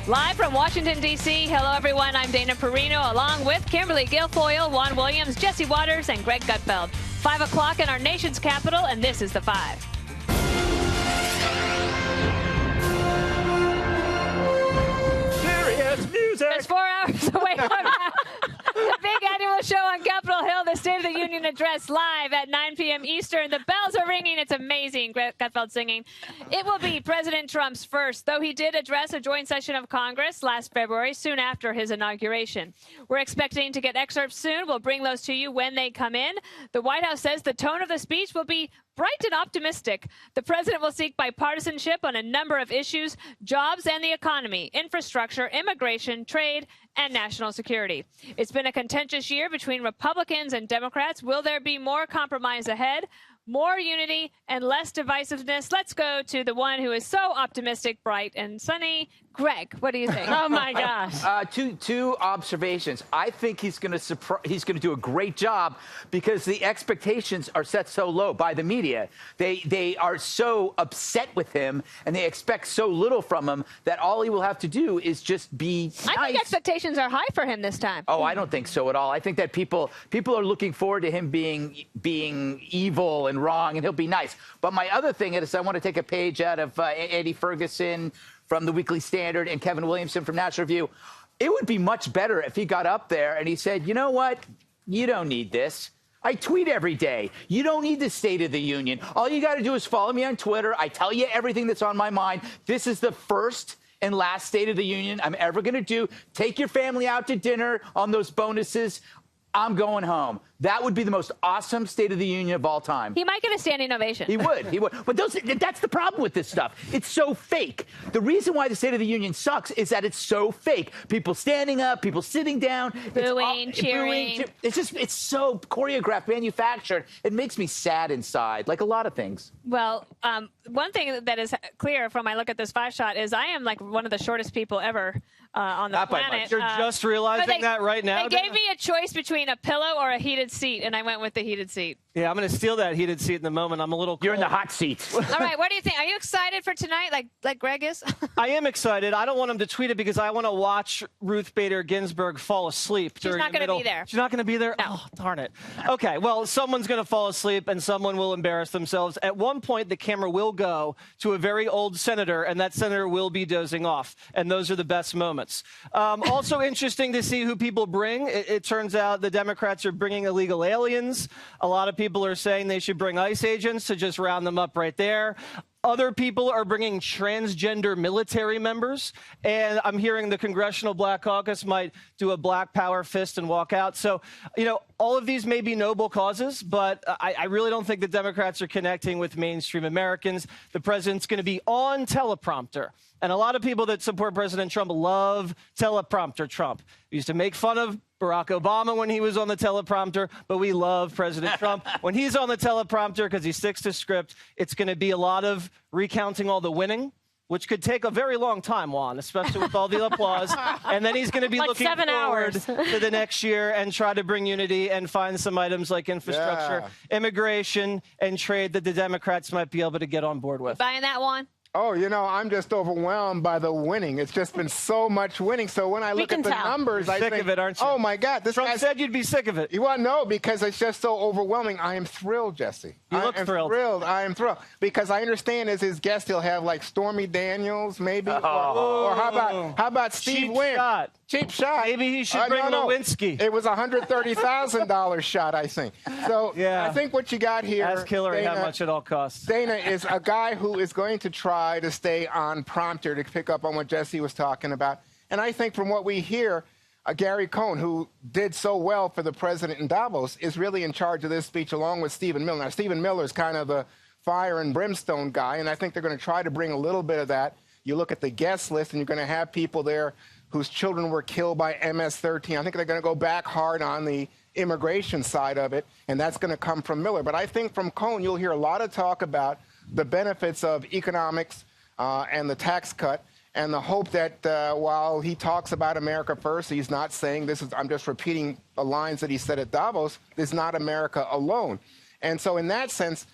Live from Washington, D.C., hello, everyone. I'm Dana Perino, along with Kimberly Guilfoyle, Juan Williams, Jesse Waters, and Greg Gutfeld. 5 o'clock in our nation's capital, and this is The Five. Serious music! It's 4 hours away from now. The big annual show on Capitol Hill, the State of the Union address, live at 9 p.m. Eastern. The bells are ringing. It's amazing. Gutfeld singing. It will be President Trump's first, though he did address a joint session of Congress last February, soon after his inauguration. We're expecting to get excerpts soon. We'll bring those to you when they come in. The White House says the tone of the speech will be bright and optimistic. The president will seek bipartisanship on a number of issues: jobs and the economy, infrastructure, immigration, trade, and national security. It's been a contentious year between Republicans and Democrats. Will there be more compromise ahead? More unity and less divisiveness? Let's go to the one who is so optimistic, bright, and sunny. Greg, what do you think? Oh, my gosh. Two observations. I think he's going to do a great job because the expectations are set so low by the media. They are so upset with him, and they expect so little from him that all he will have to do is just be nice. I think expectations are high for him this time. Oh, I don't think so at all. I think that people are looking forward to him being evil and wrong, and he'll be nice. But my other thing is I want to take a page out of Andy Ferguson from the Weekly Standard and Kevin Williamson from National Review. It would be much better if he got up there and he said, you know what? You don't need this. I tweet every day. You don't need the State of the Union. All you got to do is follow me on Twitter. I tell you everything that's on my mind. This is the first and last State of the Union I'm ever going to do. Take your family out to dinner on those bonuses. I'm going home. That would be the most awesome State of the Union of all time. He might get a standing ovation. He would. But that's the problem with this stuff. It's so fake. The reason why the State of the Union sucks is that it's so fake. People standing up, people sitting down. Booing, cheering. It's so choreographed, manufactured. It makes me sad inside, like a lot of things. Well, one thing that is clear from my look at this five shot is I am like one of the shortest people ever on the Not by planet. much. You're just realizing that right now? They gave me a choice between a pillow or a heated seat, and I went with the heated seat. Yeah, I'm going to steal that heated seat in the moment. I'm a little cold. You're in the hot seat. All right, what do you think? Are you excited for tonight, like Greg is? I am excited. I don't want him to tweet it because I want to watch Ruth Bader Ginsburg fall asleep during the middle. She's not going to be there. She's not going to be there? No. Oh, darn it. Okay, well, someone's going to fall asleep and someone will embarrass themselves. At one point, the camera will go to a very old senator, and that senator will be dozing off. And those are the best moments. Also interesting to see who people bring. It turns out the Democrats are bringing illegal aliens. A lot of people are saying they should bring ICE agents to just round them up right there. Other people are bringing transgender military members, and I'm hearing the Congressional Black Caucus might do a black power fist and walk out. So, all of these may be noble causes, but I really don't think the Democrats are connecting with mainstream Americans. The president's going to be on teleprompter. And a lot of people that support President Trump love teleprompter Trump. We used to make fun of Barack Obama when he was on the teleprompter, but we love President Trump when he's on the teleprompter because he sticks to script. It's going to be a lot of recounting all the winning, which could take a very long time, Juan, especially with all the applause. And then he's going to be looking forward to the next year and try to bring unity and find some items like infrastructure, immigration, and trade that the Democrats might be able to get on board with. Buying that one? Oh, I'm just overwhelmed by the winning. It's just been so much winning. So when I look at the numbers, I think, sick of it, aren't you? Oh, my God. Trump said you'd be sick of it. You want to know? Because it's just so overwhelming. I am thrilled, Jesse. You look thrilled. I am thrilled. Because I understand as his guest, he'll have like Stormy Daniels, maybe. Or how about Steve Wynn? Cheap shot. Maybe he should bring Lewinsky. It was a $130,000 shot, I think. So I think what you got here, ask Hillary how much it all costs. Dana is a guy who is going to try to stay on prompter to pick up on what Jesse was talking about. And I think from what we hear, Gary Cohn, who did so well for the president in Davos, is really in charge of this speech along with Stephen Miller. Now, Stephen Miller is kind of the fire and brimstone guy, and I think they're going to try to bring a little bit of that. You look at the guest list, and you're going to have people there whose children were killed by MS-13. I think they're going to go back hard on the immigration side of it, and that's going to come from Miller. But I think from Cohn, you'll hear a lot of talk about the benefits of economics and the tax cut, and the hope that while he talks about America first, he's not saying this is, I'm just repeating the lines that he said at Davos, this is not America alone. And so in that sense,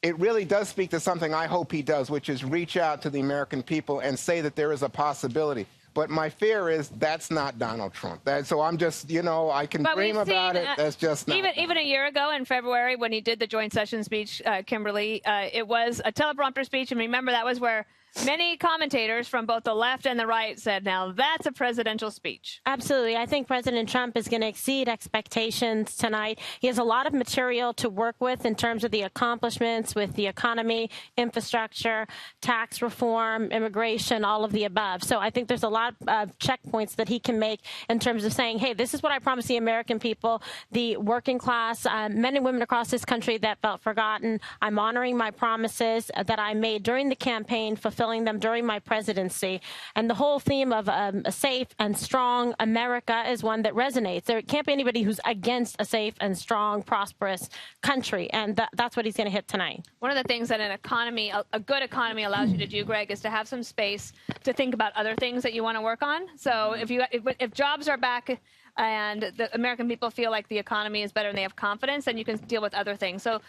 it really does speak to something I hope he does, which is reach out to the American people and say that there is a possibility. But my fear is that's not Donald Trump. So I'm just, I can dream about it. That's just not. Even a year ago in February when he did the joint session speech, Kimberly, it was a teleprompter speech. And remember, that was where many commentators from both the left and the right said, now that's a presidential speech. Absolutely. I think President Trump is going to exceed expectations tonight. He has a lot of material to work with in terms of the accomplishments with the economy, infrastructure, tax reform, immigration, all of the above. So I think there's a lot of checkpoints that he can make in terms of saying, hey, this is what I promised the American people, the working class, men and women across this country that felt forgotten. I'm honoring my promises that I made during the campaign, fulfilling them during my presidency. And the whole theme of a safe and strong America is one that resonates. There can't be anybody who's against a safe and strong, prosperous country. And that's what he's going to hit tonight. One of the things that an economy, a good economy allows you to do, Greg, is to have some space to think about other things that you want to work on. So if jobs are back and the American people feel like the economy is better and they have confidence, then you can deal with other things. So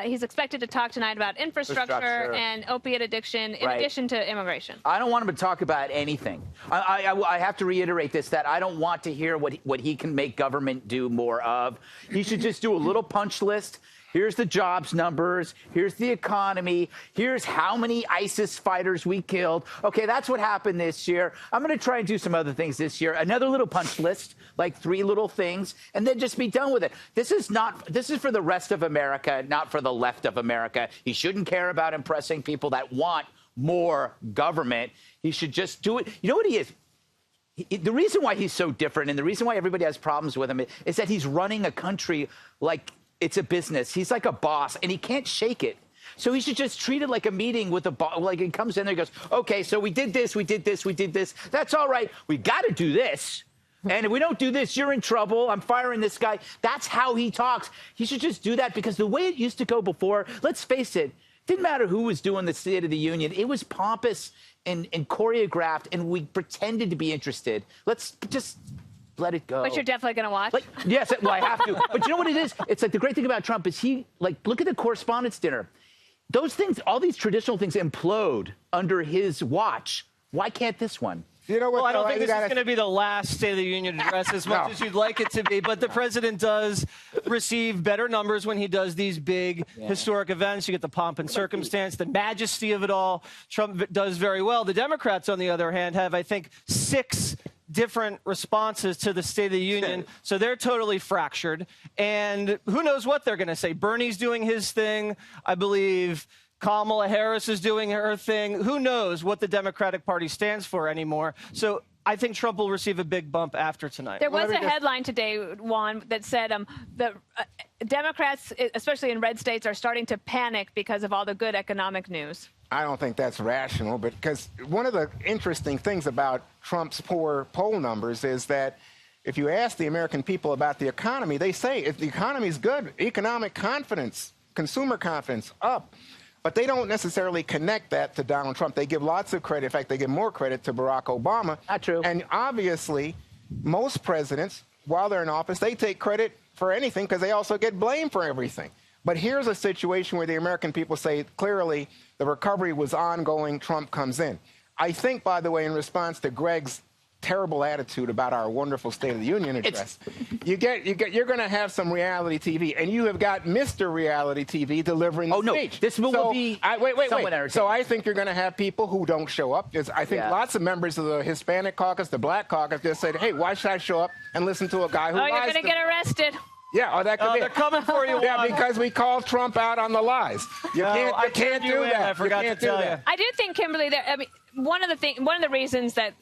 he's expected to talk tonight about infrastructure and opiate addiction in addition to immigration. I don't want him to talk about anything. I have to reiterate this, that I don't want to hear what he can make government do more of. He should just do a little punch list. Here's the jobs numbers. Here's the economy. Here's how many ISIS fighters we killed. Okay, that's what happened this year. I'm going to try and do some other things this year. Another little punch list, like 3 little things, and then just be done with it. This is for the rest of America, not for the left of America. He shouldn't care about impressing people that want more government. He should just do it. You know what he is? The reason why he's so different and the reason why everybody has problems with him is that he's running a country like it's a business. He's like a boss, and he can't shake it. So he should just treat it like a meeting with a boss. Like he comes in there and goes, okay, so we did this, we did this, we did this. That's all right. We got to do this. And if we don't do this, you're in trouble. I'm firing this guy. That's how he talks. He should just do that, because the way it used to go before, let's face it, didn't matter who was doing the State of the Union. It was pompous and choreographed, and we pretended to be interested. Let's just let it go. But you're definitely going to watch? Yes, well, I have to. But you know what it is? It's like the great thing about Trump is look at the Correspondents' Dinner. Those things, all these traditional things implode under his watch. Why can't this one? You know what? Well, I don't think this is going to be the last State of the Union address as much as you'd like it to be. But the president does receive better numbers when he does these big historic events. You get the pomp and circumstance, the majesty of it all. Trump does very well. The Democrats, on the other hand, have, I think, 6 different responses to the State of the Union. So they're totally fractured. And who knows what they're going to say. Bernie's doing his thing. I believe Kamala Harris is doing her thing. Who knows what the Democratic Party stands for anymore. So I think Trump will receive a big bump after tonight. There was a headline today, Juan, that said the Democrats, especially in red states, are starting to panic because of all the good economic news. I don't think that's rational, because one of the interesting things about Trump's poor poll numbers is that if you ask the American people about the economy, they say if the economy is good, economic confidence, consumer confidence up. But they don't necessarily connect that to Donald Trump. They give lots of credit. In fact, they give more credit to Barack Obama. Not true. And obviously, most presidents, while they're in office, they take credit for anything because they also get blamed for everything. But here's a situation where the American people say clearly the recovery was ongoing, Trump comes in. I think, by the way, in response to Greg's terrible attitude about our wonderful State of the Union address, you're going to have some reality TV, and you have got Mr. Reality TV delivering the speech. This will be wait. So I think you're going to have people who don't show up. I think lots of members of the Hispanic caucus, the Black caucus, just said, hey, why should I show up and listen to a guy who lies? Oh, you're going to get arrested. Yeah, that could be. They're coming for you. Yeah, because we called Trump out on the lies. You can't do that. I forgot to tell you. I do think, Kimberly, that one of the reasons that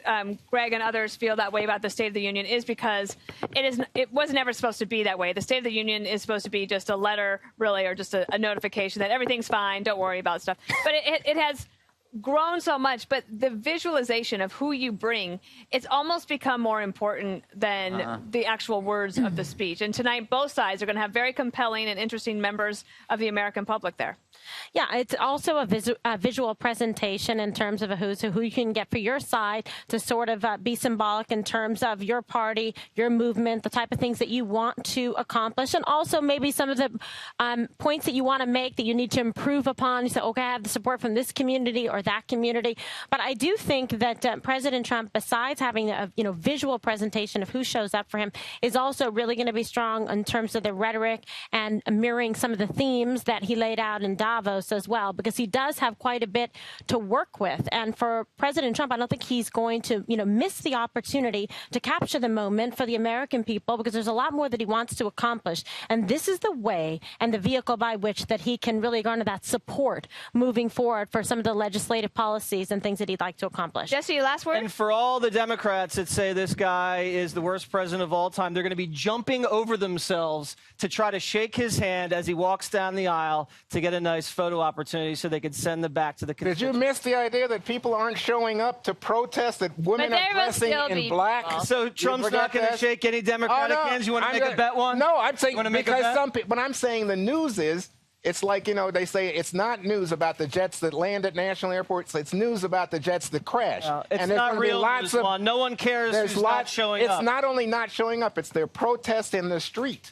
Greg and others feel that way about the State of the Union is because it was never supposed to be that way. The State of the Union is supposed to be just a letter, really, or just a notification that everything's fine, don't worry about stuff. But it has grown so much, but the visualization of who you bring, it's almost become more important than the actual words of the speech. And tonight, both sides are going to have very compelling and interesting members of the American public there. Yeah, it's also a visual presentation in terms of a who's who you can get for your side to sort of be symbolic in terms of your party, your movement, the type of things that you want to accomplish, and also maybe some of the points that you want to make that you need to improve upon. You say, okay, I have the support from this community or that community. But I do think that President Trump, besides having a visual presentation of who shows up for him, is also really going to be strong in terms of the rhetoric and mirroring some of the themes that he laid out in Davos as well, because he does have quite a bit to work with. And for President Trump, I don't think he's going to, miss the opportunity to capture the moment for the American people, because there's a lot more that he wants to accomplish. And this is the way and the vehicle by which that he can really garner that support moving forward for some of the legislative policies and things that he'd like to accomplish. Jesse, last word? And for all the Democrats that say this guy is the worst president of all time, they're going to be jumping over themselves to try to shake his hand as he walks down the aisle to get a nice photo opportunity so they could send them back to the Did you miss the idea that people aren't showing up to protest, that women are dressing in black? So Trump's not going to shake any Democratic hands? You want to make a bet one? No, I'm saying because some people, but I'm saying the news is, it's like, they say it's not news about the jets that land at national airports. It's news about the jets that crash. It's and not real news, Juan. No one cares who's not showing up. It's not only not showing up, it's their protest in the street.